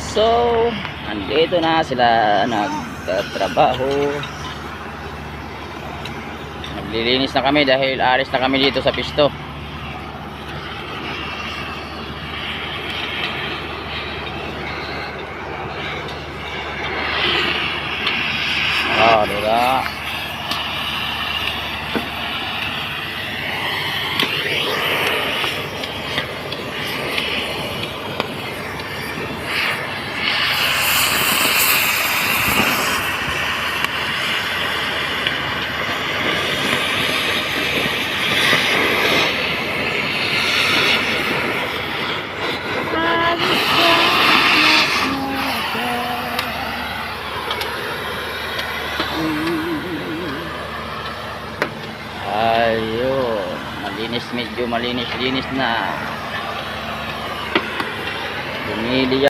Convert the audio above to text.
So, andito na sila nagtatrabaho. Naglilinis na kami dahil alis na kami dito sa pisto. Diba? Ayun, medyo malinis-linis na. Bumili